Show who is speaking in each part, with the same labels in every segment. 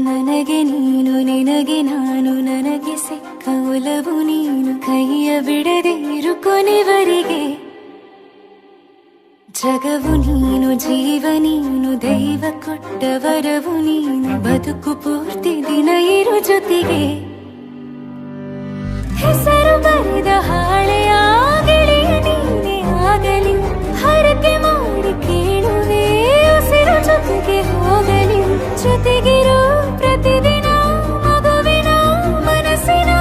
Speaker 1: ನನಗೆ ನೀನು ನಿನಗೆ ನಾನು ನನಗೆ ಸಿಕ್ಕ ಒಲವು ನೀನು ಕೈಯ ಬಿಡದೆ ಇರು ಕೊನೆವರೆಗೆ ಜಗವು ನೀನು ಜೀವ ನೀನು ದೈವ ಕೊಟ್ಟ ವರವು ನೀನು ಬದುಕು ಪೂರ್ತಿ ದಿನ ಇರು ಜೊತೆಗೆ ಹೆಸರು ಬರೆದ ಹಾಳೆಯ ಗೆಳೆಯ ನೀನೇ ಆಗಲಿ ಹರಕೆ ಮಾಡಿ ಕೇಳುವೆ ಉಸಿರು ಜೊತೆಗೆ ಹೋಗಲಿ ಜೊತೆಗಿರೋ ಪ್ರತಿದಿನ ಮಗುವಿನ ಮನಸ್ಸಿನ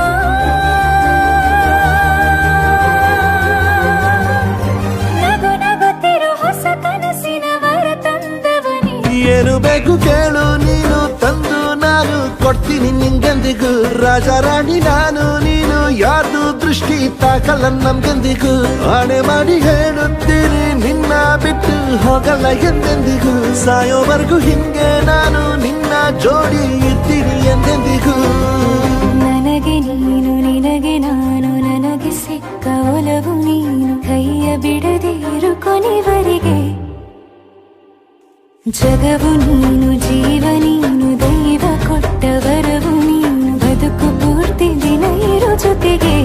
Speaker 1: ನಗು ನಗುತ್ತಿರೋ ಹೊಸ ಕನಸಿನ ವರ ತಂದವನೇ
Speaker 2: ಏನು ಬೇಕು ಕೇಳು ನೀನು ತಂದು ನಾನು ಕೊಡ್ತೀನಿ ನಿಂಗೆಂದಿಗೂ ರಾಜ ರಾಣಿ ನಾನು ನೀನು ಯಾರ್ದು ದೃಷ್ಟಿ ತಾಕಲ್ಲ ನಮ್ಗೆಂದಿಗೂ ಆಣೆ ಮಾಡಿ ಹೇಳುತ್ತೀನಿ ನಿನ್ನ ಬಿಟ್ಟು ಹೋಗಲ್ಲ ಎಂದೆಂದಿಗೂ ಸಾಯೋವರೆಗೂ ಹಿಂಗೆ ನಾನು ನಿನ್ನ ಜೋಡಿ ಇರ್ತೀನಿ ಎಂದೆಂದಿಗೂ
Speaker 1: ನನಗೆ ನೀನು ನಿನಗೆ ನಾನು ನನಗೆ ಸಿಕ್ಕ ಒಲವು ನೀನು ಕೈಯ ಬಿಡದೆ ಇರು ಕೊನೆವರೆಗೆ ಜಗವು ನೀನು ಜೀವ ನೀನು ದೈವ ಕೊಟ್ಟ ವರವು ನೀನು ಬದುಕು ಪೂರ್ತಿ ದಿನ ಇರು ಜೊತೆಗೆ